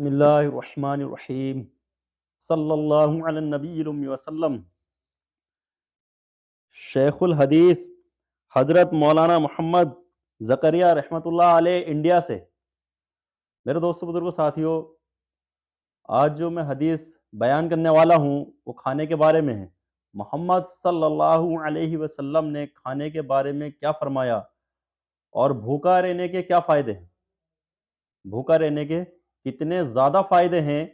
بسم اللہ الرحمن الرحیم صلی اللہ علی النبی الامی وسلم۔ شیخ الحدیث حضرت مولانا محمد زکریہ رحمۃ اللہ علیہ انڈیا سے۔ میرے دوستوں بزرگوں ساتھیوں، آج جو میں حدیث بیان کرنے والا ہوں وہ کھانے کے بارے میں ہے۔ محمد صلی اللہ علیہ وسلم نے کھانے کے بارے میں کیا فرمایا اور بھوکا رہنے کے کیا فائدے ہیں، بھوکا رہنے کے کتنے زیادہ فائدے ہیں،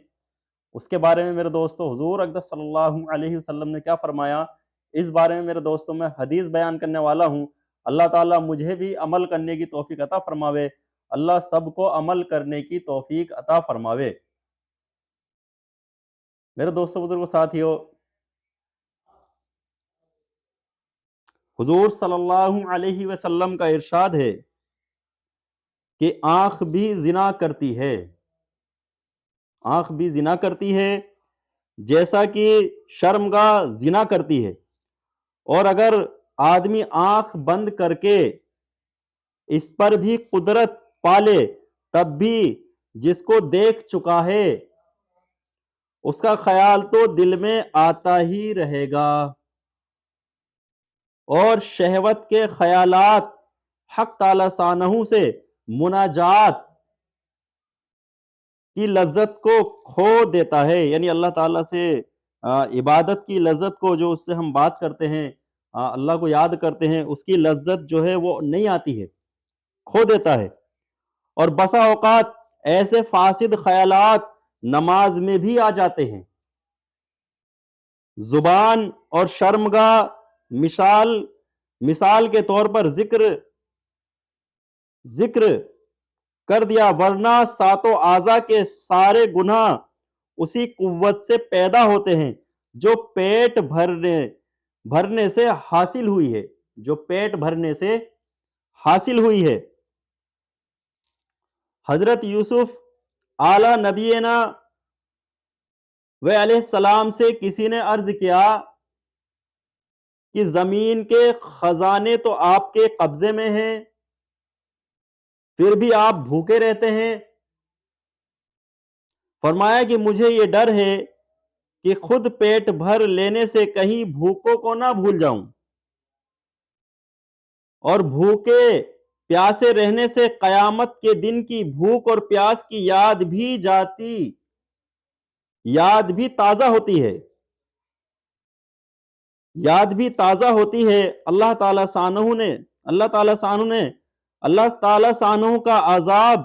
اس کے بارے میں میرے دوستوں حضور اقدس صلی اللہ علیہ وسلم نے کیا فرمایا، اس بارے میں میرے دوستوں میں حدیث بیان کرنے والا ہوں۔ اللہ تعالیٰ مجھے بھی عمل کرنے کی توفیق عطا فرماوے، اللہ سب کو عمل کرنے کی توفیق عطا فرماوے۔ میرے دوستوں بزرگوں ساتھیوں، حضور صلی اللہ علیہ وسلم کا ارشاد ہے کہ آنکھ بھی زنا کرتی ہے، آنکھ بھی زنا کرتی ہے جیسا کہ شرمگاہ زنا کرتی ہے، اور اگر آدمی آنکھ بند کر کے اس پر بھی قدرت پالے تب بھی جس کو دیکھ چکا ہے اس کا خیال تو دل میں آتا ہی رہے گا، اور شہوت کے خیالات حق تعالی سانحو سے مناجات کی لذت کو کھو دیتا ہے، یعنی اللہ تعالیٰ سے عبادت کی لذت کو، جو اس سے ہم بات کرتے ہیں، اللہ کو یاد کرتے ہیں، اس کی لذت جو ہے وہ نہیں آتی ہے، کھو دیتا ہے۔ اور بسا اوقات ایسے فاسد خیالات نماز میں بھی آ جاتے ہیں۔ زبان اور شرمگاہ مثال کے طور پر ذکر کر دیا، ورنہ ساتوں اعضاء کے سارے گناہ اسی قوت سے پیدا ہوتے ہیں جو پیٹ بھرنے سے حاصل ہوئی ہے، جو پیٹ بھرنے سے حاصل ہوئی ہے۔ حضرت یوسف اعلیٰ نبینا و علیہ السلام سے کسی نے عرض کیا کہ زمین کے خزانے تو آپ کے قبضے میں ہیں، پھر بھی آپ بھوکے رہتے ہیں۔ فرمایا کہ مجھے یہ ڈر ہے کہ خود پیٹ بھر لینے سے کہیں بھوکوں کو نہ بھول جاؤں، اور بھوکے پیاسے رہنے سے قیامت کے دن کی بھوک اور پیاس کی یاد بھی تازہ ہوتی ہے، اللہ تعالی سانحو کا عذاب،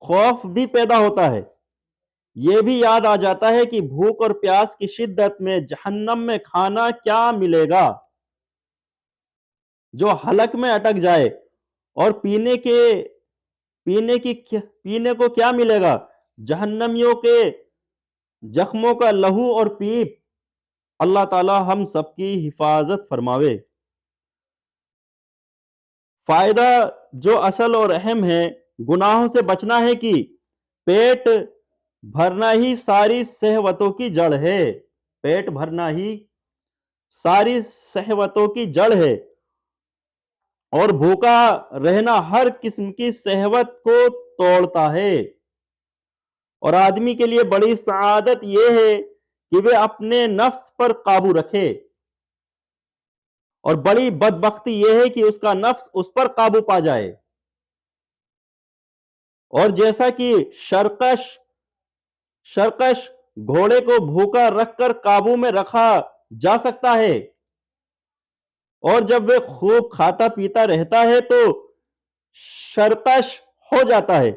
خوف بھی پیدا ہوتا ہے، یہ بھی یاد آ جاتا ہے کہ بھوک اور پیاس کی شدت میں جہنم میں کھانا کیا ملے گا جو حلق میں اٹک جائے، اور پینے کو کیا ملے گا، جہنمیوں کے زخموں کا لہو اور پیپ۔ اللہ تعالی ہم سب کی حفاظت فرماوے۔ فائدہ جو اصل اور اہم ہے، گناہوں سے بچنا ہے کہ پیٹ بھرنا ہی ساری شہوتوں کی جڑ ہے، پیٹ بھرنا ہی ساری شہوتوں کی جڑ ہے، اور بھوکا رہنا ہر قسم کی شہوت کو توڑتا ہے۔ اور آدمی کے لیے بڑی سعادت یہ ہے کہ وہ اپنے نفس پر قابو رکھے، اور بڑی بدبختی یہ ہے کہ اس کا نفس اس پر قابو پا جائے۔ اور جیسا کہ شرکش گھوڑے کو بھوکا رکھ کر قابو میں رکھا جا سکتا ہے، اور جب وہ خوب کھاتا پیتا رہتا ہے تو شرکش ہو جاتا ہے،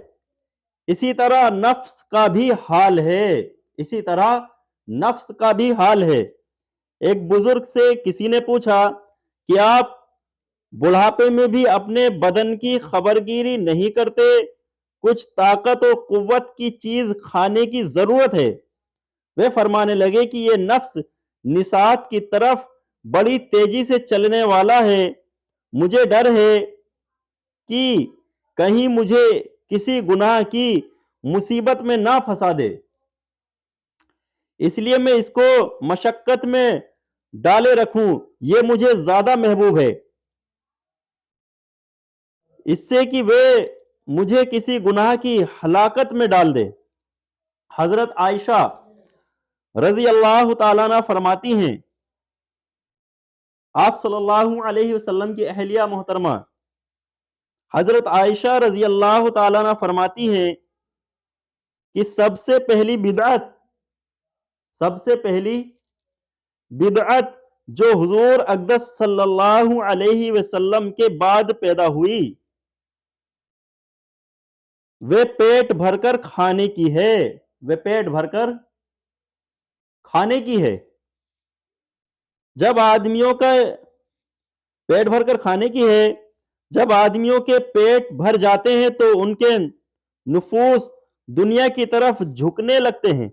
اسی طرح نفس کا بھی حال ہے۔ ایک بزرگ سے کسی نے پوچھا کہ آپ بڑھاپے میں بھی اپنے بدن کی خبرگیری نہیں کرتے، کچھ طاقت و قوت کی چیز کھانے کی ضرورت ہے۔ وہ فرمانے لگے کہ یہ نفس نسات کی طرف بڑی تیزی سے چلنے والا ہے، مجھے ڈر ہے کہ کہیں مجھے کسی گناہ کی مصیبت میں نہ پھنسا دے، اس لیے میں اس کو مشقت میں ڈالے رکھوں، یہ مجھے زیادہ محبوب ہے، اس سے کہ وہ مجھے کسی گناہ کی ہلاکت میں ڈال دے۔ حضرت عائشہ رضی اللہ تعالیٰ عنہ فرماتی ہیں، آپ صلی اللہ علیہ وسلم کی اہلیہ محترمہ حضرت عائشہ رضی اللہ تعالیٰ عنہ فرماتی ہیں کہ سب سے پہلی بدعت جو حضور اقدس صلی اللہ علیہ وسلم کے بعد پیدا ہوئی وہ پیٹ بھر کر کھانے کی ہے، وہ پیٹ بھر کر کھانے کی ہے۔ جب آدمیوں کا پیٹ بھر کر کھانے کی ہے، جب آدمیوں کے پیٹ بھر جاتے ہیں تو ان کے نفوس دنیا کی طرف جھکنے لگتے ہیں،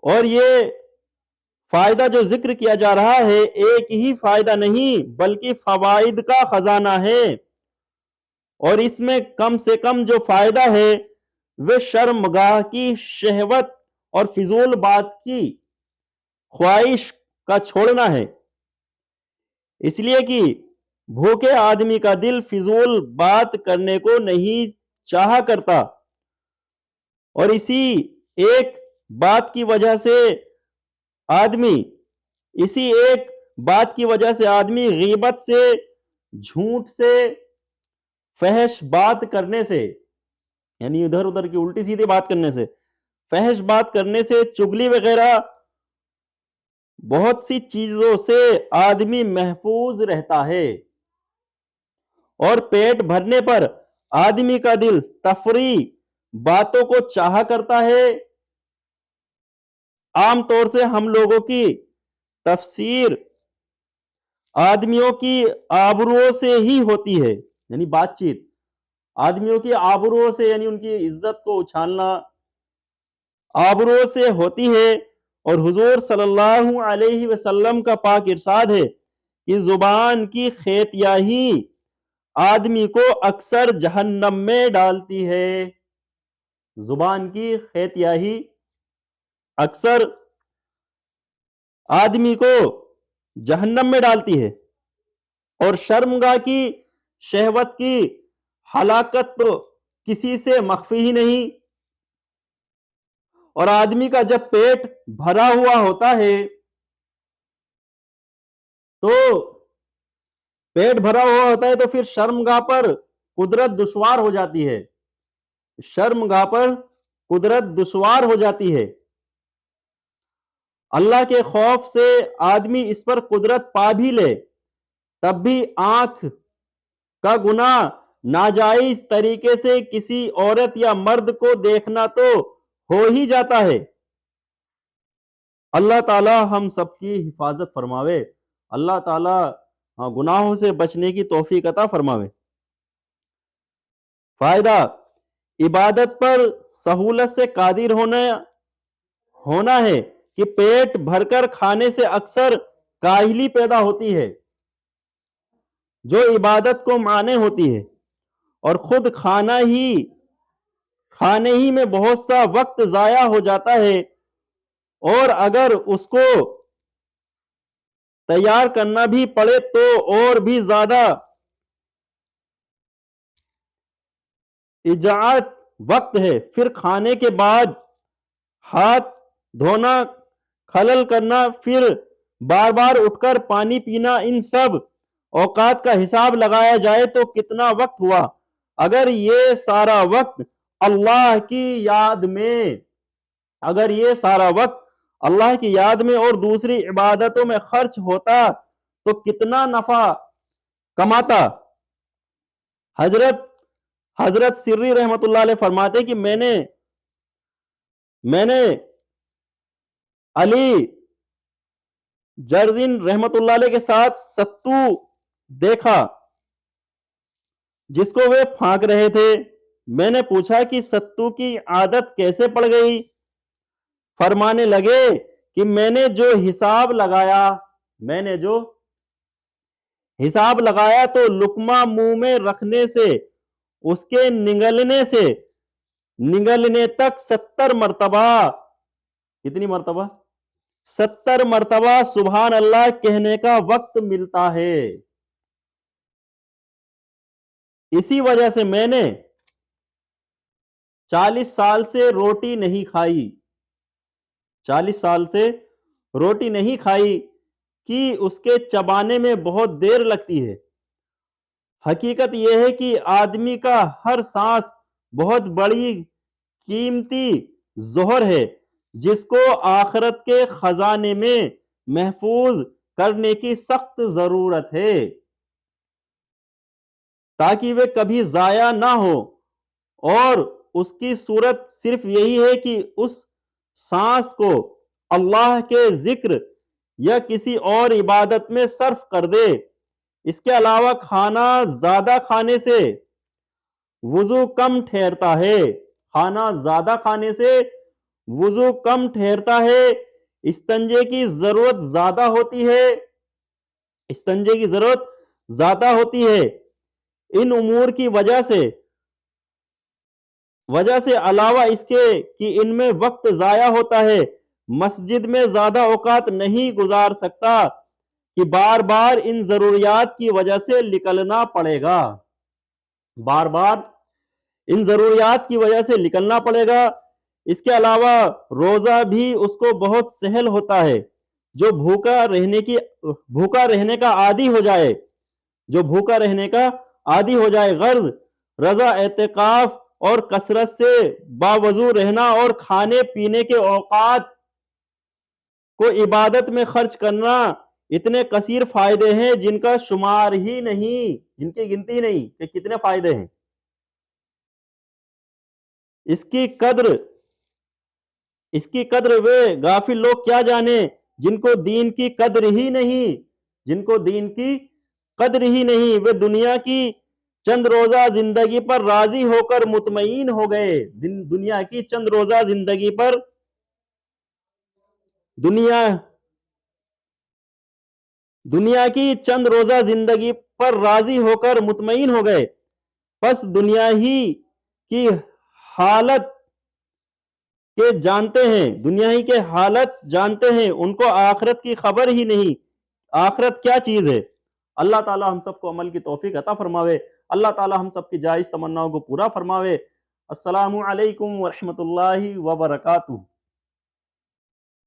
اور یہ فائدہ جو ذکر کیا جا رہا ہے ایک ہی فائدہ نہیں بلکہ فوائد کا خزانہ ہے، اور اس میں کم سے کم جو فائدہ ہے وہ شرمگاہ کی شہوت اور فضول بات کی خواہش کا چھوڑنا ہے، اس لیے کہ بھوکے آدمی کا دل فضول بات کرنے کو نہیں چاہا کرتا، اور اسی ایک بات کی وجہ سے آدمی غیبت سے، جھوٹ سے، فحش بات کرنے سے، یعنی ادھر ادھر کی الٹی سیدھی بات کرنے سے، فحش بات کرنے سے، چگلی وغیرہ بہت سی چیزوں سے آدمی محفوظ رہتا ہے، اور پیٹ بھرنے پر آدمی کا دل تفریح باتوں کو چاہا کرتا ہے۔ عام طور سے ہم لوگوں کی تفسیر آدمیوں کی آبروؤں سے ہی ہوتی ہے، یعنی بات چیت آدمیوں کی آبروؤں سے، یعنی ان کی عزت کو اچھالنا آبروؤں سے ہوتی ہے، اور حضور صلی اللہ علیہ وسلم کا پاک ارشاد ہے کہ زبان کی خیتیاہی آدمی کو اکثر جہنم میں ڈالتی ہے، زبان کی خیتیاہی اکثر آدمی کو جہنم میں ڈالتی ہے، اور شرمگاہ کی شہوت کی ہلاکت تو کسی سے مخفی ہی نہیں، اور آدمی کا جب پیٹ بھرا ہوا ہوتا ہے تو پھر شرمگاہ پر قدرت دشوار ہو جاتی ہے، شرمگاہ پر قدرت دشوار ہو جاتی ہے۔ اللہ کے خوف سے آدمی اس پر قدرت پا بھی لے تب بھی آنکھ کا گناہ ناجائز طریقے سے کسی عورت یا مرد کو دیکھنا تو ہو ہی جاتا ہے۔ اللہ تعالی ہم سب کی حفاظت فرماوے، اللہ تعالی گناہوں سے بچنے کی توفیق عطا فرماوے۔ فائدہ، عبادت پر سہولت سے قادر ہونا ہے کہ پیٹ بھر کر کھانے سے اکثر کاہلی پیدا ہوتی ہے جو عبادت کو مانے ہوتی ہے، اور خود کھانے ہی میں بہت سا وقت ضائع ہو جاتا ہے، اور اگر اس کو تیار کرنا بھی پڑے تو اور بھی زیادہ اضاعت وقت ہے۔ پھر کھانے کے بعد ہاتھ دھونا، کھلل کرنا، پھر بار بار اٹھ کر پانی پینا، ان سب اوقات کا حساب لگایا جائے تو کتنا وقت ہوا۔ اگر یہ سارا وقت اللہ کی یاد میں اور دوسری عبادتوں میں خرچ ہوتا تو کتنا نفع کماتا۔ حضرت سری رحمت اللہ علیہ فرماتے کہ میں نے علی جرزین رحمت اللہ علیہ کے ساتھ ستو دیکھا جس کو وہ پھانک رہے تھے۔ میں نے پوچھا کہ ستو کی عادت کیسے پڑ گئی؟ فرمانے لگے کہ میں نے جو حساب لگایا تو لقمہ منہ میں رکھنے سے اس کے نگلنے تک 70 مرتبہ، کتنی مرتبہ؟ 70 مرتبہ سبحان اللہ کہنے کا وقت ملتا ہے۔ اسی وجہ سے میں نے 40 سال سے روٹی نہیں کھائی، 40 سال سے روٹی نہیں کھائی کہ اس کے چبانے میں بہت دیر لگتی ہے۔ حقیقت یہ ہے کہ آدمی کا ہر سانس بہت بڑی قیمتی زہر ہے جس کو آخرت کے خزانے میں محفوظ کرنے کی سخت ضرورت ہے تاکہ وہ کبھی ضائع نہ ہو، اور اس کی صورت صرف یہی ہے کہ اس سانس کو اللہ کے ذکر یا کسی اور عبادت میں صرف کر دے۔ اس کے علاوہ کھانا زیادہ کھانے سے وضو کم ٹھہرتا ہے، کھانا زیادہ کھانے سے وضو کم ٹھہرتا ہے، استنجے کی ضرورت زیادہ ہوتی ہے، استنجے کی ضرورت زیادہ ہوتی ہے۔ ان امور کی وجہ سے علاوہ اس کے کہ ان میں وقت ضائع ہوتا ہے، مسجد میں زیادہ اوقات نہیں گزار سکتا کہ بار بار ان ضروریات کی وجہ سے نکلنا پڑے گا، بار بار ان ضروریات کی وجہ سے نکلنا پڑے گا۔ اس کے علاوہ روزہ بھی اس کو بہت سہل ہوتا ہے۔ جو بھوکا رہنے کا عادی ہو جائے، جو بھوکا رہنے کا عادی ہو جائے، غرض رضا اعتکاف اور کثرت سے باوضو رہنا اور کھانے پینے کے اوقات کو عبادت میں خرچ کرنا، اتنے کثیر فائدے ہیں جن کا شمار ہی نہیں، جن کی گنتی نہیں کہ کتنے فائدے ہیں۔ اس کی قدر وہ غافل لوگ کیا جانے جن کو دین کی قدر ہی نہیں، جن کو دین کی قدر ہی نہیں، وہ دنیا کی چند روزہ زندگی پر راضی ہو کر مطمئن ہو گئے، دنیا کی چند روزہ زندگی پر دنیا کی چند روزہ زندگی پر راضی ہو کر مطمئن ہو گئے، پس دنیا ہی کی حالت کے حالت جانتے ہیں، ان کو آخرت کی خبر ہی نہیں، آخرت کیا چیز ہے۔ اللہ تعالی ہم سب کو عمل کی توفیق عطا فرماوے، اللہ تعالی ہم سب کی جائز تمناؤں کو پورا فرماوے۔ السلام علیکم ورحمۃ اللہ وبرکاتہ۔